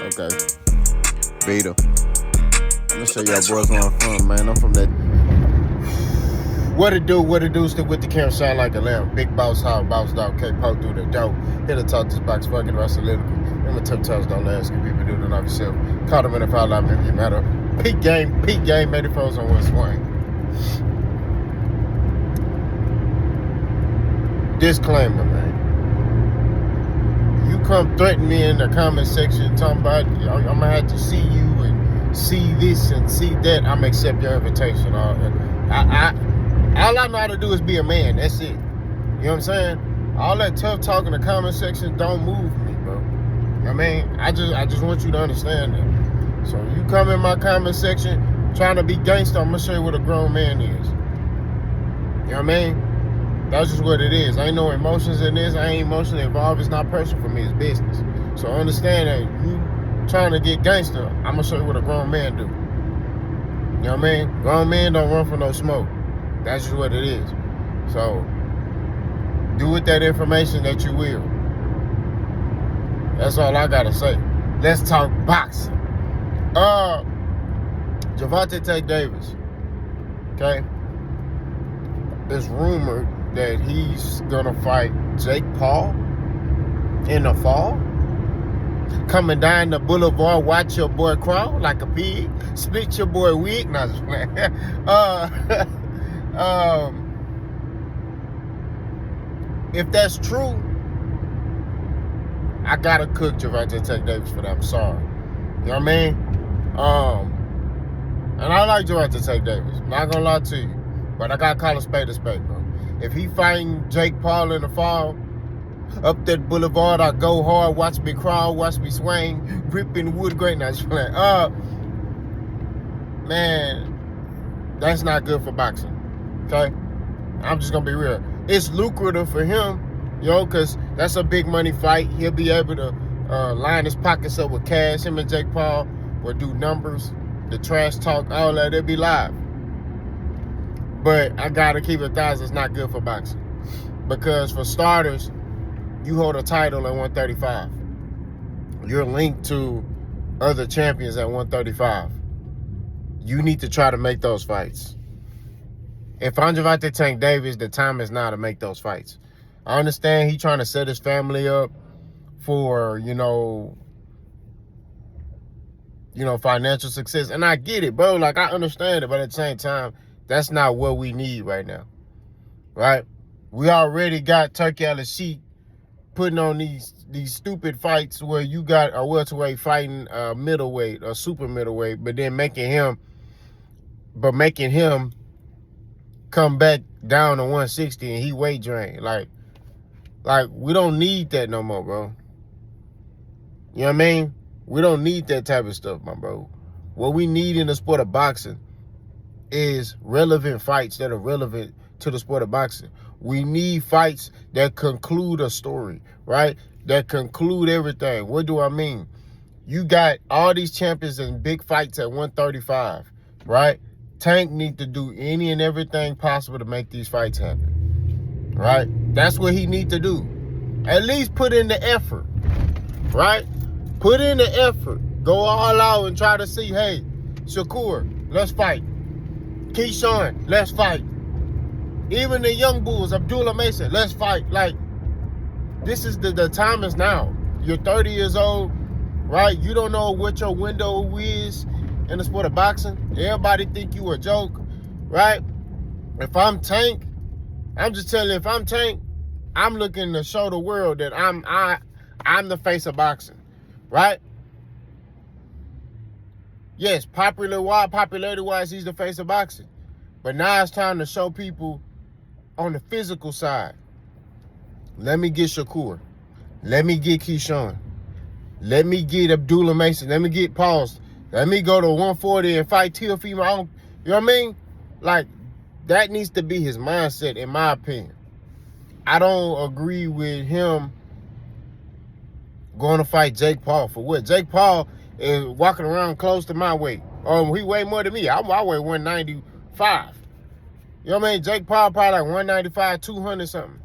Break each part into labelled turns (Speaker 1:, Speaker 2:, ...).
Speaker 1: Okay. Vita. I'm gonna show y'all boys where I'm from, man. I'm from that. What it do, stick with the camera, shine like a lamp. Big boss, hard boss dog, K-Po through the dope. Here to talk this box, fucking rest solidical. Remember, tough times don't last, you people do it off yourself. Caught them in the foul line, if you matter. Peak game, made it froze on one swing. Disclaimer, man. You come threaten me in the comment section talking about I'm gonna have to see you and see this and see that, I'm gonna accept your invitation. All I know how to do is be a man. That's it. You know what I'm saying? All that tough talk in the comment section don't move me, bro. You know what I mean? I just want you to understand that. So you come in my comment section trying to be gangster, I'm gonna show you what a grown man is. You know what I mean? That's just what it is. Ain't no emotions in this. I ain't emotionally involved. It's not personal for me. It's business. So understand that you trying to get gangster, I'm going to show you what a grown man do. You know what I mean? Grown men don't run for no smoke. That's just what it is. So do with that information that you will. That's all I got to say. Let's talk boxing. Gervonta Davis. Okay? It's rumored that he's gonna fight Jake Paul in the fall. Coming down the boulevard, watch your boy crawl like a pig. Split your boy wig. No, just playing. If that's true, I gotta cook Gervonta Davis for that. I'm sorry. You know what I mean? And I like Gervonta Davis. Not gonna lie to you. But I gotta call a spade, bro. If he fighting Jake Paul in the fall, up that boulevard, I go hard, watch me crawl, watch me swing, gripping wood grain. Not just playing. Man, that's not good for boxing. Okay? I'm just gonna be real. It's lucrative for him, because that's a big money fight. He'll be able to line his pockets up with cash. Him and Jake Paul will do numbers, the trash talk, all that. They'll be live. But I gotta keep it 1,000. It's not good for boxing. Because for starters, you hold a title at 135. You're linked to other champions at 135. You need to try to make those fights. If I'm Gervonta Davis, the time is now to make those fights. I understand he's trying to set his family up for, financial success. And I get it, bro. Like, I understand it. But at the same time, that's not what we need right now, right? We already got Turkey Al-Sheikh putting on these stupid fights where you got a welterweight fighting a middleweight, a super middleweight, but then making him come back down to 160 and he weight drained. Like we don't need that no more, bro. You know what I mean? We don't need that type of stuff, my bro. What we need in the sport of boxing is relevant fights that are relevant to the sport of boxing. We need fights that conclude a story, right? That conclude everything. What do I mean? You got all these champions in big fights at 135, right? Tank need to do any and everything possible to make these fights happen, right? That's what he need to do. At least put in the effort, right? Put in the effort. Go all out and try to see, hey, Shakur, let's fight. Keyshawn, let's fight. Even the young bulls, Abdullah Mason, let's fight. Like, this is the time is now. You're 30 years old, right? You don't know what your window is in the sport of boxing. Everybody think you a joke, right? If I'm Tank, I'm just telling you, if I'm Tank, I'm looking to show the world that I'm the face of boxing, right? Yes, popularity-wise, he's the face of boxing. But now it's time to show people on the physical side. Let me get Shakur. Let me get Keyshawn. Let me get Abdullah Mason. Let me get Pauls. Let me go to 140 and fight Teofimo. You know what I mean? Like, that needs to be his mindset, in my opinion. I don't agree with him going to fight Jake Paul. For what? Jake Paul is walking around close to my weight. He weigh more than me. I weigh 195. You know what I mean? Jake Paul probably like 195, 200 something.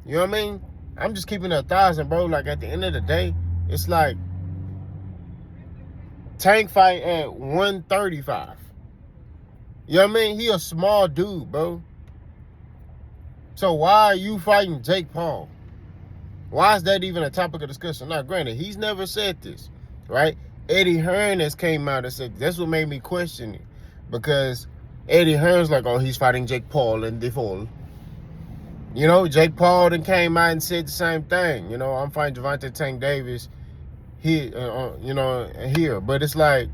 Speaker 1: You know what I mean? I'm just keeping it 1,000, bro. Like, at the end of the day, it's like, Tank fight at 135. You know what I mean? He a small dude, bro. So why are you fighting Jake Paul? Why is that even a topic of discussion? Now, granted, he's never said this, right? Eddie Hearn has came out and said, that's what made me question it. Because Eddie Hearn's like, oh, he's fighting Jake Paul in the fall. You know, Jake Paul then came out and said the same thing. You know, I'm fighting Gervonta Tank Davis here, here. But it's like,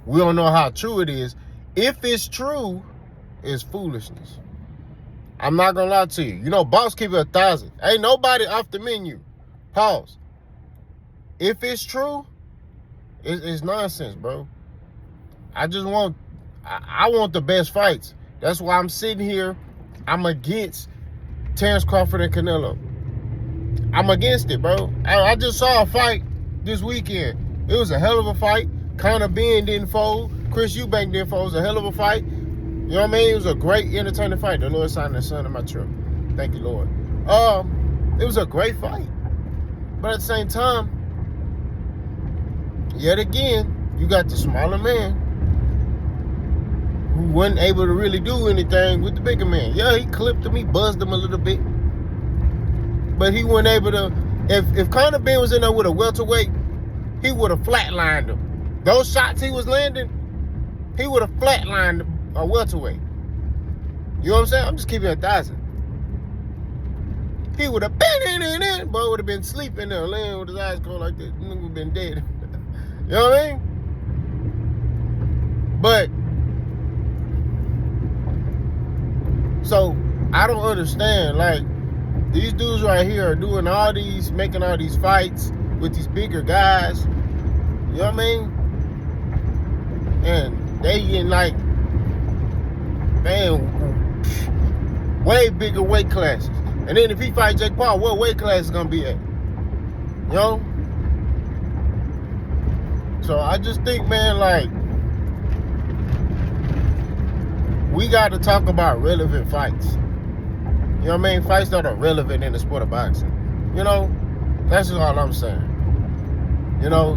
Speaker 1: we don't know how true it is. If it's true, it's foolishness. I'm not gonna lie to you. You know, boss keep it 1,000. Ain't nobody off the menu. Pause. If it's true, it's nonsense, bro. I want the best fights. That's why I'm sitting here. I'm against Terrence Crawford and Canelo. I'm against it, bro. I just saw a fight this weekend. It was a hell of a fight. Conor Benn didn't fold. Chris Eubank didn't fold. It was a hell of a fight. You know what I mean? It was a great, entertaining fight. The Lord signed the son in my truck. Thank you, Lord. It was a great fight. But at the same time, yet again, you got the smaller man who wasn't able to really do anything with the bigger man. Yeah, he clipped him. He buzzed him a little bit. But he wasn't able to... If Conor Benn was in there with a welterweight, he would have flatlined him. Those shots he was landing, he would have flatlined a welterweight. You know what I'm saying? I'm just keeping it 1,000. He would have been in, boy would have been sleeping there, laying with his eyes closed like this. Nigga would have been dead. You know what I mean? But so I don't understand. Like, these dudes right here are doing all these, making all these fights with these bigger guys. You know what I mean? And they getting like, man, way bigger weight classes. And then if he fight Jake Paul, what weight class is gonna be at? You know? So I just think, man, like, we got to talk about relevant fights. You know what I mean? Fights that are relevant in the sport of boxing. You know? That's just all I'm saying. You know?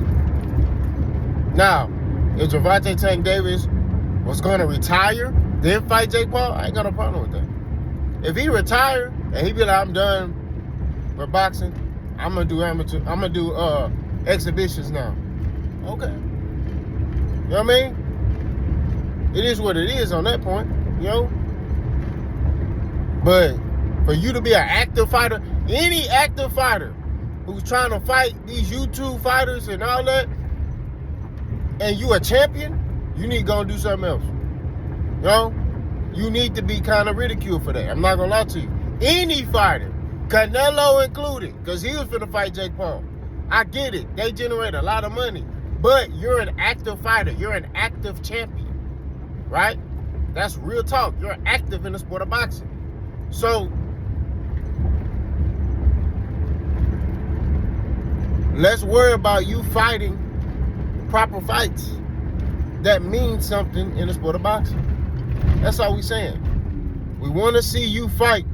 Speaker 1: Now, if Gervonta Tank Davis was gonna retire, then fight Jake Paul, I ain't got no problem with that. If he retired and he be like, I'm done with boxing, I'm gonna do exhibitions now. Okay. You know what I mean? It is what it is on that point, you know? But for you to be an active fighter, any active fighter who's trying to fight these YouTube fighters and all that, and you a champion, you need to go and do something else. You know? You need to be kind of ridiculed for that. I'm not going to lie to you. Any fighter, Canelo included, because he was finna fight Jake Paul. I get it. They generate a lot of money. But you're an active fighter. You're an active champion. Right? That's real talk. You're active in the sport of boxing. So, let's worry about you fighting proper fights that mean something in the sport of boxing. That's all we saying. We want to see you fight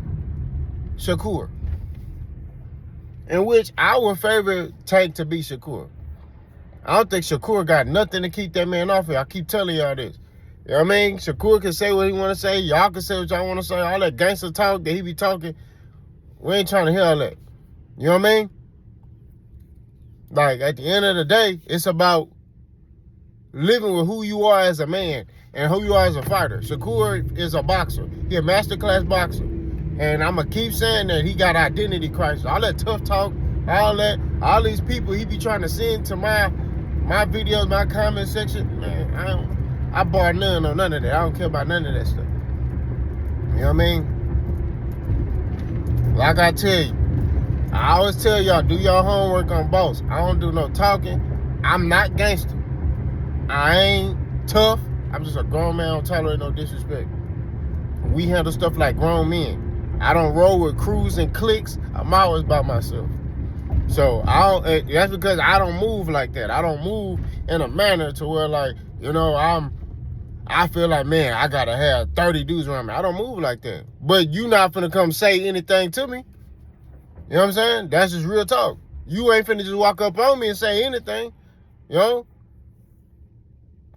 Speaker 1: Shakur, in which I would favor Tank to be Shakur. I don't think Shakur got nothing to keep that man off here. I keep telling y'all this. You know what I mean? Shakur can say what he want to say. Y'all can say what y'all want to say. All that gangster talk that he be talking, we ain't trying to hear all that. You know what I mean? Like, at the end of the day, it's about living with who you are as a man and who you are as a fighter. Shakur is a boxer. He a masterclass boxer. And I'm going to keep saying that he got identity crisis. All that tough talk, all these people he be trying to send to my videos, my comment section, man, I bar none on none of that. I don't care about none of that stuff. You know what I mean? Like I tell you, I always tell y'all, do your homework on boss. I don't do no talking. I'm not gangster. I ain't tough. I'm just a grown man. I don't tolerate no disrespect. We handle stuff like grown men. I don't roll with crews and cliques. I'm always by myself. So that's because I don't move like that. I don't move in a manner to where, like, you know, I feel like, man, I gotta have 30 dudes around me. I don't move like that. But you not finna come say anything to me. You know what I'm saying? That's just real talk. You ain't finna just walk up on me and say anything. You know?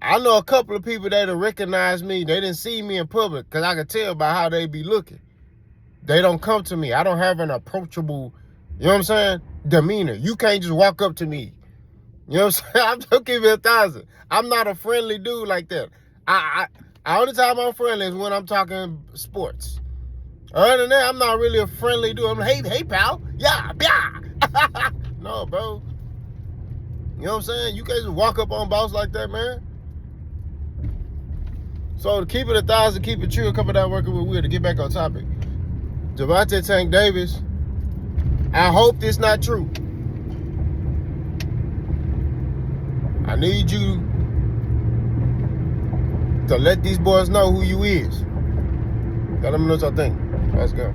Speaker 1: I know a couple of people that have recognized me. They didn't see me in public because I could tell by how they be looking. They don't come to me. I don't have an approachable, you know what I'm saying, demeanor. You can't just walk up to me. You know what I'm saying? I'm just giving you 1,000. I'm not a friendly dude like that. I only time I'm friendly is when I'm talking sports. Other than that, I'm not really a friendly dude. I'm like, hey, pal. Yeah. No, bro. You know what I'm saying? You can't just walk up on boss like that, man. So to keep it 1,000, keep it true, coming down working with Will to get back on topic. Gervonta Tank Davis, I hope this not true. I need you to let these boys know who you is. Let them know what y'all think. Let's go.